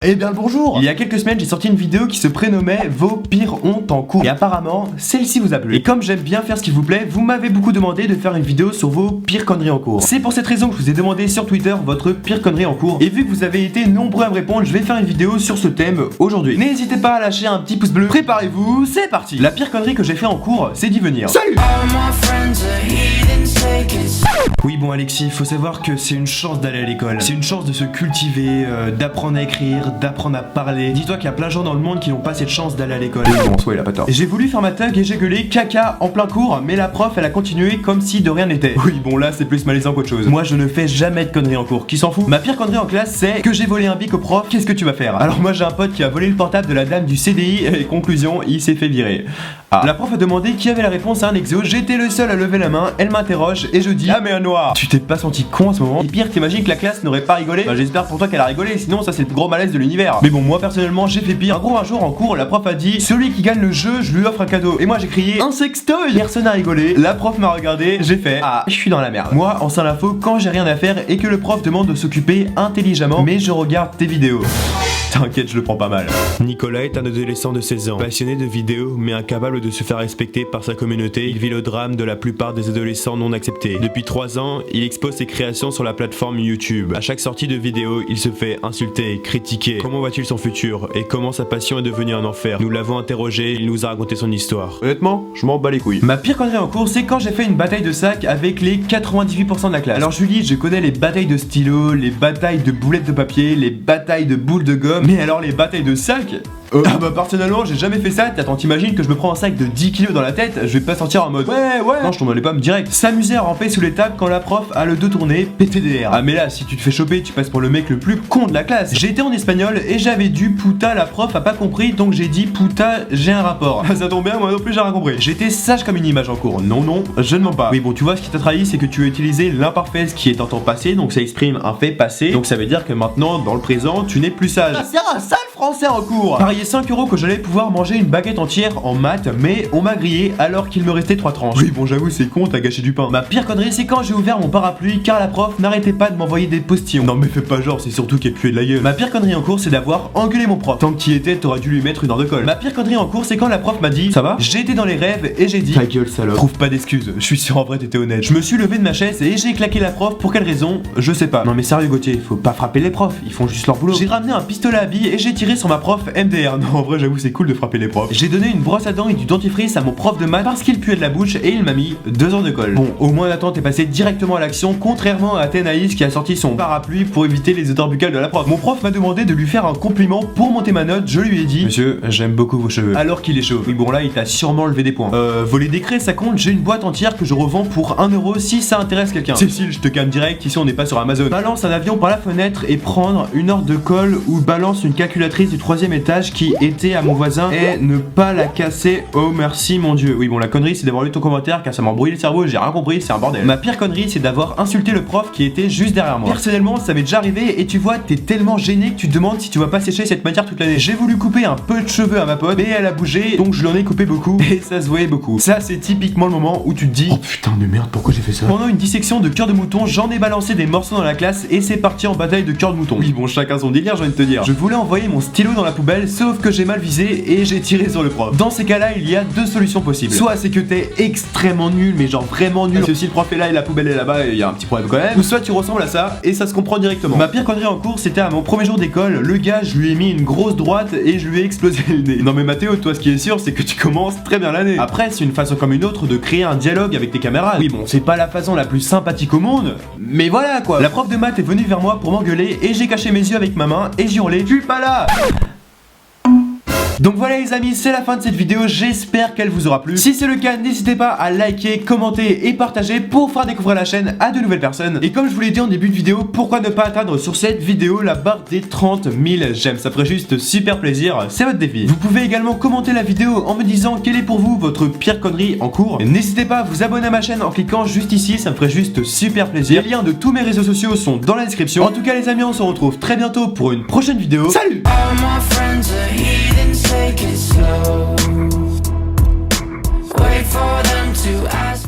Eh bien le bonjour. Il y a quelques semaines j'ai sorti une vidéo qui se prénommait Vos pires hontes en cours. Et apparemment celle-ci vous a plu. Et comme j'aime bien faire ce qu'il vous plaît, vous m'avez beaucoup demandé de faire une vidéo sur vos pires conneries en cours. C'est pour cette raison que je vous ai demandé sur Twitter votre pire connerie en cours. Et vu que vous avez été nombreux à me répondre, je vais faire une vidéo sur ce thème aujourd'hui. N'hésitez pas à lâcher un petit pouce bleu. Préparez-vous, c'est parti. La pire connerie que j'ai fait en cours, c'est d'y venir. Salut. Oui bon Alexis, faut savoir que c'est une chance d'aller à l'école. C'est une chance de se cultiver, d'apprendre à écrire, d'apprendre à parler. Dis-toi qu'il y a plein de gens dans le monde qui n'ont pas cette chance d'aller à l'école. Oui bon, soit il a pas tort. J'ai voulu faire ma thug et j'ai gueulé caca en plein cours, mais la prof elle a continué comme si de rien n'était. Oui bon là c'est plus malaisant qu'autre chose. Moi je ne fais jamais de conneries en cours, qui s'en fout. Ma pire connerie en classe c'est que j'ai volé un bic au prof, qu'est-ce que tu vas faire? Alors moi j'ai un pote qui a volé le portable de la dame du CDI et conclusion, il s'est fait virer. Ah. La prof a demandé qui avait la réponse à un exo, j'étais le seul à lever la main, elle m'interroge et je dis ah mais un noir. Tu t'es pas senti con à ce moment? Et pire, t'imagines que la classe n'aurait pas rigolé? Bah j'espère pour toi qu'elle a rigolé, sinon ça c'est le plus gros malaise de l'univers. Mais bon, moi personnellement j'ai fait pire. Un jour en cours, la prof a dit celui qui gagne le jeu, je lui offre un cadeau. Et moi j'ai crié un sextoy. Personne n'a rigolé, la prof m'a regardé, j'ai fait ah je suis dans la merde. Moi en salle info, quand j'ai rien à faire et que le prof demande de s'occuper intelligemment, mais je regarde tes vidéos. T'inquiète, je le prends pas mal. Nicolas est un adolescent de 16 ans, passionné de vidéos, mais incapable de se faire respecter par sa communauté. Il vit le drame de la plupart des adolescents non acceptés. Depuis 3 ans, il expose ses créations sur la plateforme YouTube. À chaque sortie de vidéo, il se fait insulter, critiquer. Comment va-t-il son futur et comment sa passion est devenue un enfer? Nous l'avons interrogé, il nous a raconté son histoire. Honnêtement, je m'en bats les couilles. Ma pire connerie en cours, c'est quand j'ai fait une bataille de sac avec les 98% de la classe. Alors Julie, je connais les batailles de stylo, les batailles de boulettes de papier, les batailles de boules de gomme. Mais alors les batailles de sac? Ah bah personnellement j'ai jamais fait ça. Attends, t'imagines que je me prends un sac de 10 kilos dans la tête, je vais pas sortir en mode ouais non, je tombe dans les pommes direct. S'amuser à ramper sous les tables quand la prof a le dos tourné, PTDR. Ah mais là si tu te fais choper, tu passes pour le mec le plus con de la classe. J'étais en espagnol et j'avais dû puta, la prof a pas compris donc j'ai dit puta, j'ai un rapport. Ça tombe bien, moi non plus j'ai rien compris. J'étais sage comme une image en cours. Non, je ne mens pas. Oui bon, tu vois ce qui t'a trahi, c'est que tu as utilisé l'imparfait qui est en temps passé, donc ça exprime un fait passé. Donc ça veut dire que maintenant dans le présent tu n'es plus sage. C'est un sale français en cours. Pariez 5 € que j'allais pouvoir manger une baguette entière en maths, mais on m'a grillé alors qu'il me restait 3 tranches. Oui bon, j'avoue c'est con, t'as gâché du pain. Ma pire connerie c'est quand j'ai ouvert mon parapluie car la prof n'arrêtait pas de m'envoyer des postillons. Non mais fais pas genre, c'est surtout qu'elle puait de la gueule. Ma pire connerie en cours c'est d'avoir engueulé mon prof. Tant que t'y étais, t'aurais dû lui mettre une heure de colle. Ma pire connerie en cours c'est quand la prof m'a dit ça va? J'étais dans les rêves et j'ai dit ta gueule salope. Trouve pas d'excuses, je suis sûr en vrai t'étais honnête. Je me suis levé de ma chaise et j'ai claqué la prof. Pour quelle raison? Je sais pas. Non mais sérieux Gauthier, faut pas frapper les profs, ils font juste leur boulot. J'ai ramené un pistolet à billes et j'ai tiré sur ma prof MDR. Non en vrai j'avoue c'est cool de frapper les profs. J'ai donné une brosse à dents et du dentifrice à mon prof de maths parce qu'il puait de la bouche et il m'a mis 2 heures de colle. Bon, au moins Nathan t'es passé directement à l'action, contrairement à Athénaïs qui a sorti son parapluie pour éviter les odeurs buccales de la prof. Mon prof m'a demandé de lui faire un compliment pour monter ma note, je lui ai dit monsieur, j'aime beaucoup vos cheveux. Alors qu'il est chaud. Oui bon là il t'a sûrement levé des points. Voler des craies ça compte, j'ai une boîte entière que je revends pour 1 € si ça intéresse quelqu'un. Cécile, je te calme direct, ici on n'est pas sur Amazon. Balance un avion par la fenêtre et prendre une heure de colle ou balance une calculatrice du 3e étage qui était à mon voisin et ne pas la casser. Oh merci mon dieu. Oui bon la connerie c'est d'avoir lu ton commentaire car ça m'a embrouillé le cerveau et j'ai rien compris, c'est un bordel. Ma pire connerie c'est d'avoir insulté le prof qui était juste derrière moi. Personnellement ça m'est déjà arrivé et tu vois t'es tellement gêné que tu te demandes si tu vas pas sécher cette matière toute l'année. J'ai voulu couper un peu de cheveux à ma pote mais elle a bougé donc je lui en ai coupé beaucoup et ça se voyait beaucoup. Ça c'est typiquement le moment où tu te dis oh putain de merde pourquoi j'ai fait ça. Pendant une dissection de cœur de mouton j'en ai balancé des morceaux dans la classe et c'est parti en bataille de cœur de mouton. Oui bon chacun son délire j'ai envie de te dire. Je voulais envoyer mon stylo dans la poubelle sauf que j'ai mal visé et j'ai tiré sur le prof. Dans ces cas-là, il y a 2 solutions possibles. Soit c'est que t'es extrêmement nul, mais genre vraiment nul. Parce que si le prof est là et la poubelle est là-bas, il y a un petit problème quand même. Ou soit tu ressembles à ça et ça se comprend directement. Ma pire connerie en cours, c'était à mon premier jour d'école. Le gars, je lui ai mis une grosse droite et je lui ai explosé le nez. Non mais Mathéo, toi ce qui est sûr, c'est que tu commences très bien l'année. Après, c'est une façon comme une autre de créer un dialogue avec tes camarades. Oui bon, c'est pas la façon la plus sympathique au monde, mais voilà quoi. La prof de maths est venue vers moi pour m'engueuler et j'ai caché mes yeux avec ma main et j'ai hurlé je suis pas là. Donc voilà les amis, c'est la fin de cette vidéo, j'espère qu'elle vous aura plu. Si c'est le cas, n'hésitez pas à liker, commenter et partager pour faire découvrir la chaîne à de nouvelles personnes. Et comme je vous l'ai dit en début de vidéo, pourquoi ne pas atteindre sur cette vidéo la barre des 30 000 j'aime, ça ferait juste super plaisir, c'est votre défi. Vous pouvez également commenter la vidéo en me disant quelle est pour vous votre pire connerie en cours. N'hésitez pas à vous abonner à ma chaîne en cliquant juste ici, ça me ferait juste super plaisir. Les liens de tous mes réseaux sociaux sont dans la description. En tout cas les amis, on se retrouve très bientôt pour une prochaine vidéo. Salut! Take it slow. Wait for them to ask.